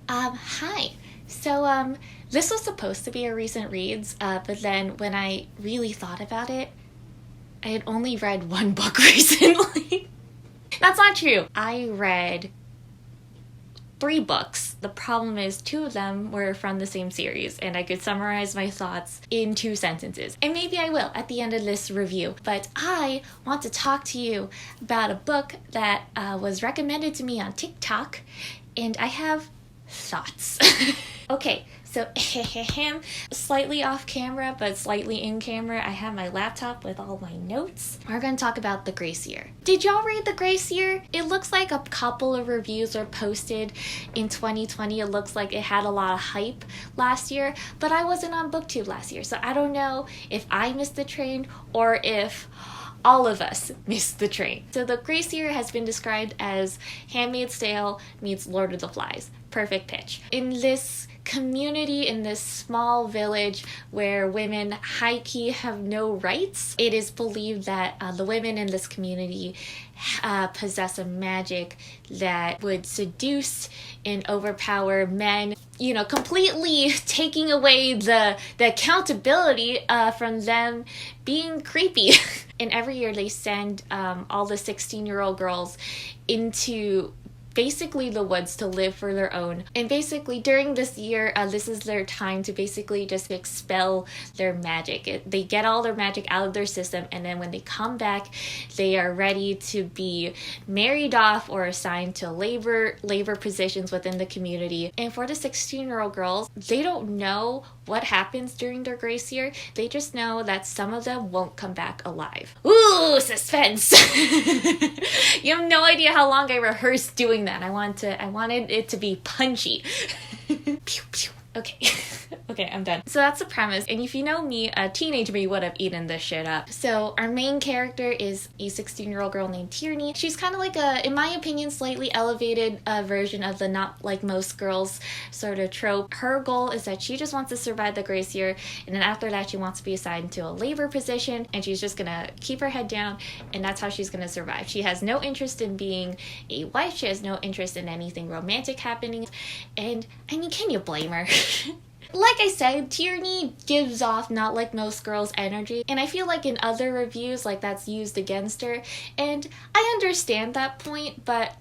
Hi. So, this was supposed to be a recent reads, but then when I really thought about it, I had only read one book recently. That's not true. I read 3 books. The problem is 2 of them were from the same series, and I could summarize my thoughts in 2 sentences. And maybe I will at the end of this review. But I want to talk to you about a book that was recommended to me on TikTok, and I have thoughts. Okay, so slightly off camera, but slightly in camera, I have my laptop with all my notes. We're going to talk about The Gracier. Did y'all read The Gracier? It looks like a couple of reviews were posted in 2020. It looks like it had a lot of hype last year, but I wasn't on BookTube last year, so I don't know if I missed the train or if all of us missed the train. So The Gracier has been described as Handmaid's Tale meets Lord of the Flies. Perfect pitch. In this community, in this small village where women high-key have no rights, it is believed that the women in this community possess a magic that would seduce and overpower men, completely taking away the accountability from them being creepy. And every year they send all the 16-year-old girls into basically the woods to live for their own. And basically during this year, this is their time to basically just expel their magic. They get all their magic out of their system, and then when they come back, they are ready to be married off or assigned to labor positions within the community. And for the 16-year-old girls, they don't know what happens during their grace year. They just know that some of them won't come back alive. Ooh, suspense! You have no idea how long I rehearsed doing that. I wanted it to be punchy. Pew, pew. Okay. Okay, I'm done. So that's the premise. And if you know me, a teenage me would have eaten this shit up. So our main character is a 16-year-old girl named Tierney. She's kind of like a, in my opinion, slightly elevated version of the not like most girls sort of trope. Her goal is that she just wants to survive the grace year, and then after that she wants to be assigned to a labor position, and she's just gonna keep her head down, and that's how she's gonna survive. She has no interest in being a wife. She has no interest in anything romantic happening. And I mean, can you blame her? Like I said, Tierney gives off not like most girls energy, and I feel like in other reviews, like that's used against her, and I understand that point, but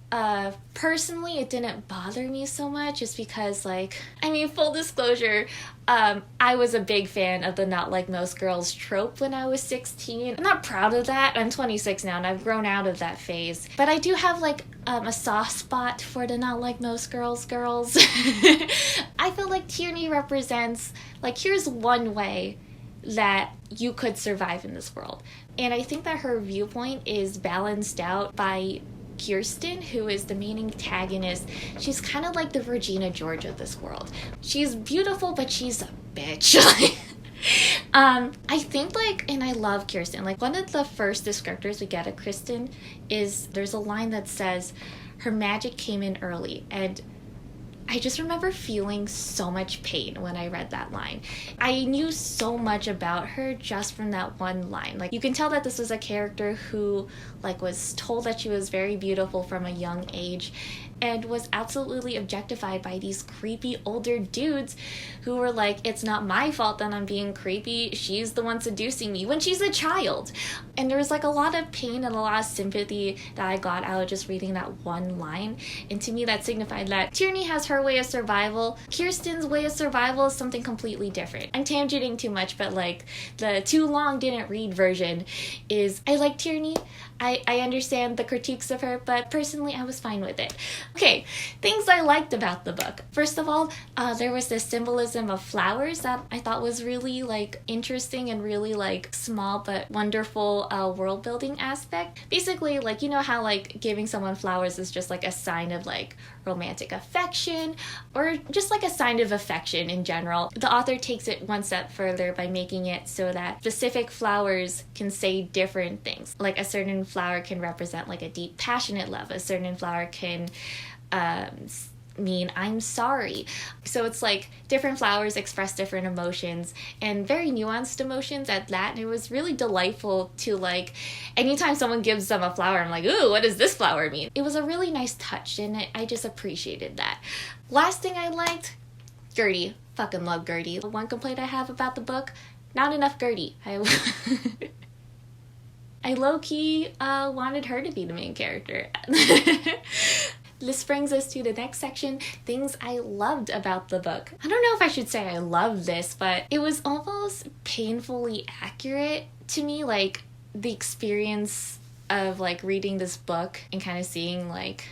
personally it didn't bother me so much just because, like, I mean, full disclosure, I was a big fan of the not like most girls trope when I was 16. I'm not proud of that. I'm 26 now and I've grown out of that phase, but I do have like a soft spot for the not like most girls. I feel like Tierney represents, like, here's one way that you could survive in this world. And I think that her viewpoint is balanced out by Kirsten, who is the main antagonist. She's kind of like the Regina George of this world. She's beautiful, but she's a bitch. I think, like, and I love Kirsten, like, one of the first descriptors we get of Kirsten is there's a line that says her magic came in early, and I just remember feeling so much pain when I read that line. I knew so much about her just from that one line. Like, you can tell that this was a character who, like, was told that she was very beautiful from a young age and was absolutely objectified by these creepy older dudes who were like, it's not my fault that I'm being creepy, she's the one seducing me, when she's a child. And there was like a lot of pain and a lot of sympathy that I got out of just reading that one line, and to me that signified that Tierney has her way of survival. Kirsten's way of survival is something completely different. I'm tangenting too much, but like the too long didn't read version is, I like Tierney, I understand the critiques of her, but personally I was fine with it. Okay, things I liked about the book. First of all, there was this symbolism of flowers that I thought was really like interesting and really like small but wonderful world building aspect. Basically, like, you know how like giving someone flowers is just like a sign of like romantic affection or just like a sign of affection in general. The author takes it one step further by making it so that specific flowers can say different things. Like a certain flower can represent like a deep passionate love. A certain flower can mean I'm sorry. So it's like different flowers express different emotions, and very nuanced emotions at that. And it was really delightful to, like, anytime someone gives them a flower, I'm like, ooh, what does this flower mean? It was a really nice touch, and I just appreciated that. Last thing I liked, Gertie. Fucking love Gertie. The one complaint I have about the book, not enough Gertie. I low-key wanted her to be the main character. This brings us to the next section, things I loved about the book. I don't know if I should say I loved this, but it was almost painfully accurate to me, like the experience of like reading this book and kind of seeing like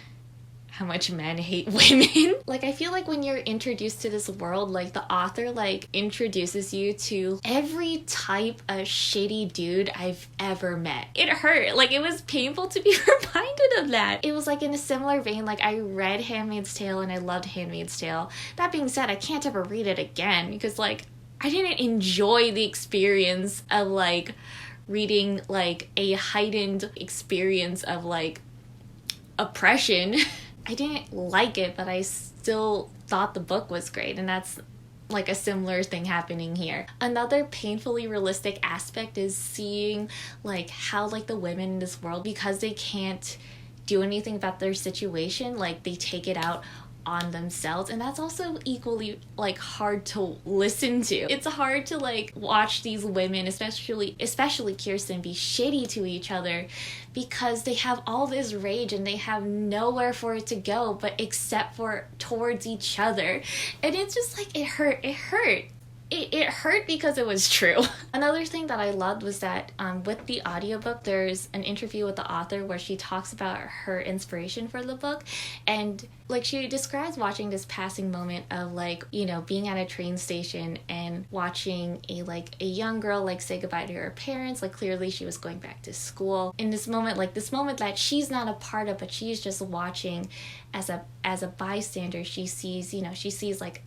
how much men hate women. Like, I feel like when you're introduced to this world, like, the author, like, introduces you to every type of shitty dude I've ever met. It hurt. Like, it was painful to be reminded of that. It was, like, in a similar vein, like, I read Handmaid's Tale and I loved Handmaid's Tale. That being said, I can't ever read it again because, like, I didn't enjoy the experience of, like, reading, like, a heightened experience of, like, oppression. I didn't like it, but I still thought the book was great, and that's like a similar thing happening here. Another painfully realistic aspect is seeing like how like the women in this world, because they can't do anything about their situation, like they take it out on themselves, and that's also equally like hard to listen to. It's hard to like watch these women, especially Kirsten, be shitty to each other because they have all this rage and they have nowhere for it to go but except for towards each other, and it's just like it hurt. It hurt because it was true. Another thing that I loved was that with the audiobook, there's an interview with the author where she talks about her inspiration for the book, and like she describes watching this passing moment of like, you know, being at a train station and watching a young girl like say goodbye to her parents. Like clearly she was going back to school. In this moment that she's not a part of, but she's just watching as a bystander. She sees like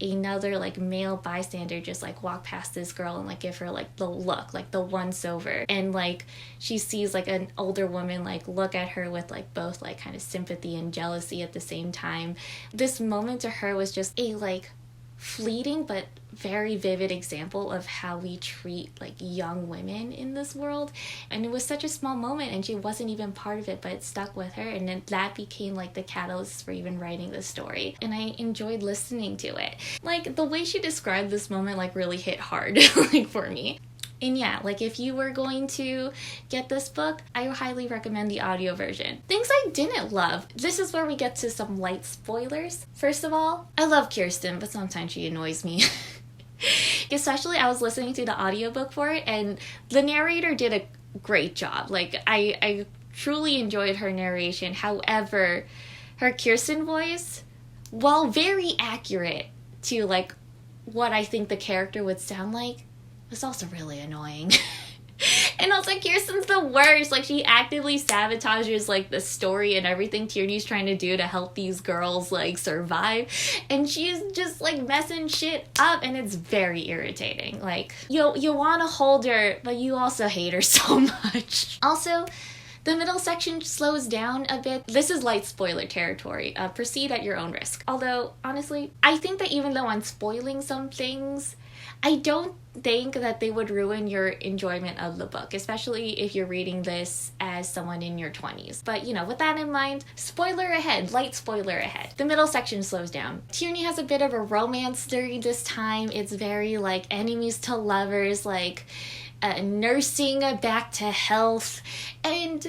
another like male bystander just like walk past this girl and like give her like the look, like the once over, and like she sees like an older woman like look at her with like both like kind of sympathy and jealousy at the same time. This moment to her was just a like fleeting but very vivid example of how we treat like young women in this world, and it was such a small moment and she wasn't even part of it, but it stuck with her, and then that became like the catalyst for even writing the story, and I enjoyed listening to it. Like the way she described this moment like really hit hard like for me. And yeah, like if you were going to get this book, I highly recommend the audio version. Things I didn't love. This is where we get to some light spoilers. First of all, I love Kirsten, but sometimes she annoys me. Especially I was listening to the audiobook for it, and the narrator did a great job. Like I truly enjoyed her narration. However, her Kirsten voice, while very accurate to like what I think the character would sound like, was also really annoying. And also Kirsten's the worst. Like she actively sabotages like the story and everything Tierney's trying to do to help these girls like survive, and she's just like messing shit up, and it's very irritating. Like you want to hold her, but you also hate her so much. Also, the middle section slows down a bit. This is light spoiler territory. Proceed at your own risk. Although, honestly, I think that even though I'm spoiling some things, I don't think that they would ruin your enjoyment of the book, especially if you're reading this as someone in your 20s. But, you know, with that in mind, spoiler ahead, light spoiler ahead. The middle section slows down. Tierney has a bit of a romance during this time. It's very, like, enemies to lovers, like, nursing back to health. And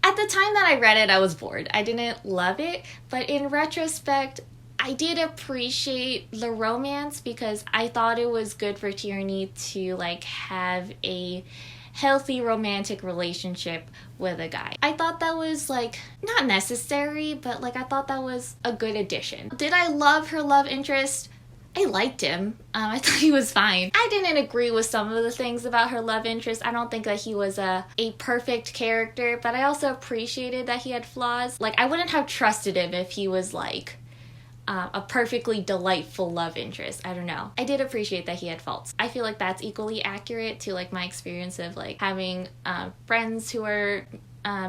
at the time that I read it, I was bored. I didn't love it, but in retrospect, I did appreciate the romance because I thought it was good for Tierney to like have a healthy romantic relationship with a guy. I thought that was like not necessary, but like I thought that was a good addition. Did I love her love interest? I liked him. I thought he was fine. I didn't agree with some of the things about her love interest. I don't think that he was a perfect character, but I also appreciated that he had flaws. Like I wouldn't have trusted him if he was like a perfectly delightful love interest. I don't know. I did appreciate that he had faults. I feel like that's equally accurate to like my experience of like having friends who are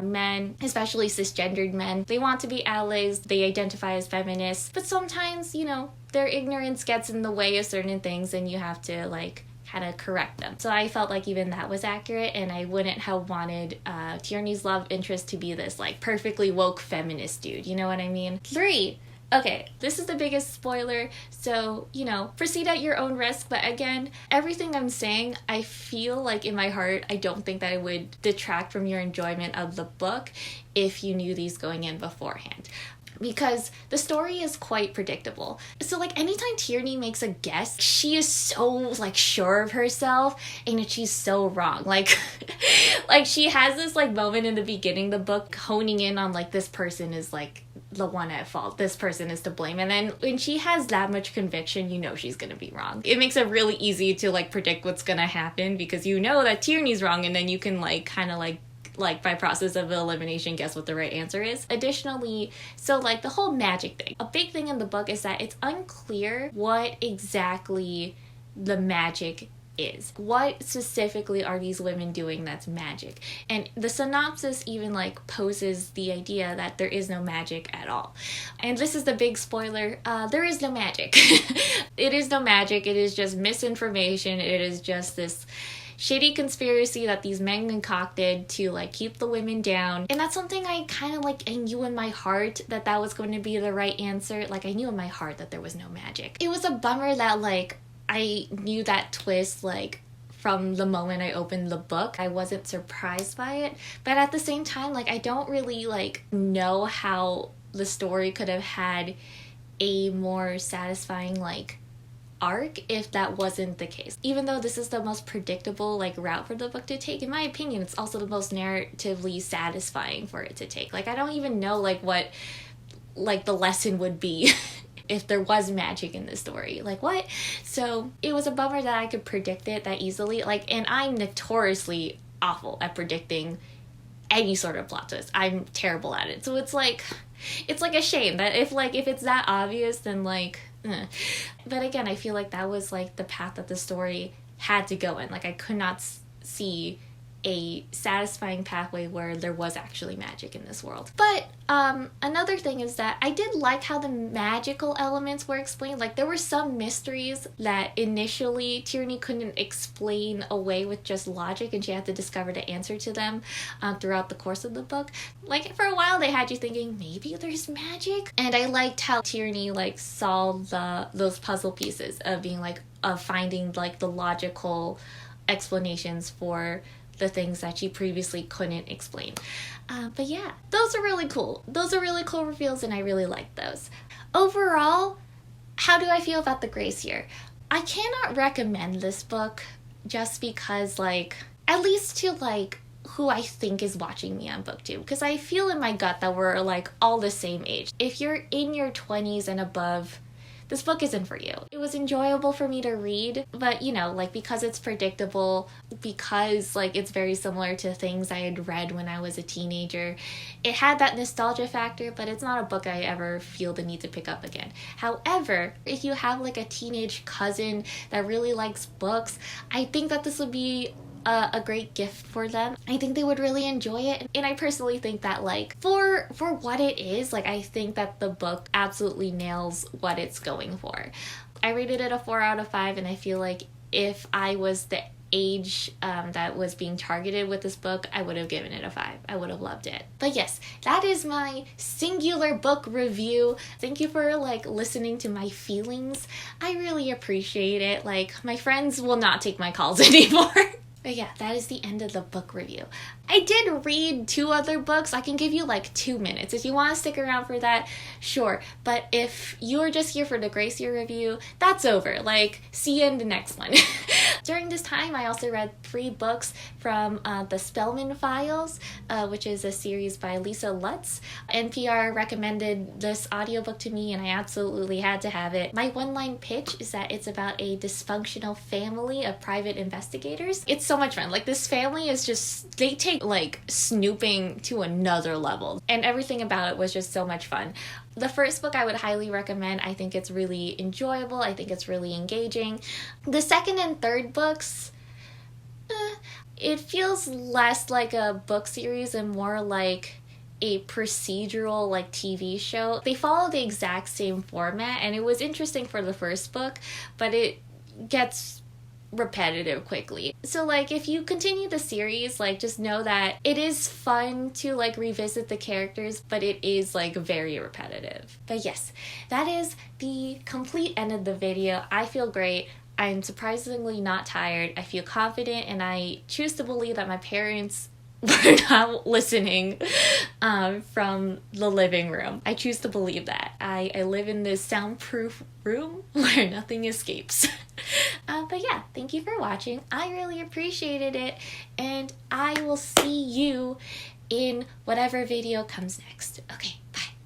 men, especially cisgendered men, they want to be allies, they identify as feminists, but sometimes, you know, their ignorance gets in the way of certain things and you have to, like, kind of correct them. So I felt like even that was accurate, and I wouldn't have wanted Tierney's love interest to be this, like, perfectly woke feminist dude, you know what I mean? 3. Okay, this is the biggest spoiler, so, you know, proceed at your own risk, but again, everything I'm saying, I feel like in my heart, I don't think that it would detract from your enjoyment of the book if you knew these going in beforehand. Because the story is quite predictable. So, like, anytime Tierney makes a guess, she is so, like, sure of herself, and she's so wrong. Like, like, she has this, like, moment in the beginning of the book honing in on, like, this person is, like, the one at fault. This person is to blame. And then when she has that much conviction, you know she's gonna be wrong. It makes it really easy to, like, predict what's gonna happen because you know that Tierney's wrong, and then you can, like, kind of, like by process of elimination, guess what the right answer is. Additionally, so, like, the whole magic thing. A big thing in the book is that it's unclear what exactly the magic is. What specifically are these women doing that's magic? And the synopsis even, like, poses the idea that there is no magic at all. And this is the big spoiler. There is no magic. It is no magic. It is just misinformation. It is just this shitty conspiracy that these men concocted to, like, keep the women down. And that's something I kind of, like, I knew in my heart that that was going to be the right answer. Like, I knew in my heart that there was no magic. It was a bummer that, like, I knew that twist, like, from the moment I opened the book. I wasn't surprised by it. But at the same time, like, I don't really, like, know how the story could have had a more satisfying, like, arc if that wasn't the case. Even though this is the most predictable, like, route for the book to take, in my opinion, it's also the most narratively satisfying for it to take. Like, I don't even know, like, what, like, the lesson would be if there was magic in this story. Like, what? So it was a bummer that I could predict it that easily. Like, and I'm notoriously awful at predicting any sort of plot twist. I'm terrible at it. So it's like a shame that if it's that obvious, then, like, But again, I feel like that was, like, the path that the story had to go in. Like, I could not see a satisfying pathway where there was actually magic in this world. But another thing is that I did like how the magical elements were explained. Like, there were some mysteries that initially Tierney couldn't explain away with just logic, and she had to discover the answer to them throughout the course of the book. Like, for a while they had you thinking, maybe there's magic? And I liked how Tierney, like, solved those puzzle pieces of being, like, of finding, like, the logical explanations for the things that she previously couldn't explain. But yeah, those are really cool. Those are really cool reveals, and I really like those. Overall, how do I feel about the Grace here? I cannot recommend this book just because, like, at least to, like, who I think is watching me on BookTube, because I feel in my gut that we're, like, all the same age. If you're in your 20s and above, this book isn't for you. It was enjoyable for me to read, but, you know, like, because it's predictable, because, like, it's very similar to things I had read when I was a teenager, it had that nostalgia factor, but it's not a book I ever feel the need to pick up again. However, if you have, like, a teenage cousin that really likes books, I think that this would be a great gift for them. I think they would really enjoy it, and I personally think that, like, for what it is, like, I think that the book absolutely nails what it's going for. I rated it a 4 out of 5, and I feel like if I was the age that was being targeted with this book, I would have given it a 5. I would have loved it. But yes, that is my singular book review. Thank you for, like, listening to my feelings. I really appreciate it. Like, my friends will not take my calls anymore. But yeah, that is the end of the book review. I did read 2 other books. I can give you, like, 2 minutes. If you want to stick around for that, sure. But if you're just here for the Gracie review, that's over. Like, see you in the next one. During this time, I also read 3 books from the Spelman Files, which is a series by Lutz. NPR recommended this audiobook to me, and I absolutely had to have it. My one-line pitch is that it's about a dysfunctional family of private investigators. It's so much fun. Like, this family is just, they take, like, snooping to another level, and everything about it was just so much fun. The first book I would highly recommend. I think it's really enjoyable. I think it's really engaging. The second and third books, It feels less like a book series and more like a procedural like TV show. They follow the exact same format, and it was interesting for the first book, but it gets repetitive quickly. So like if you continue the series, like just know that it is fun to like revisit the characters, but it is like very repetitive. But yes, that is the complete end of the video. I feel great. I'm surprisingly not tired. I feel confident, and I choose to believe that my parents were not listening from the living room. I choose to believe that. I live in this soundproof room where nothing escapes. But yeah, thank you for watching. I really appreciated it, and I will see you in whatever video comes next. Okay,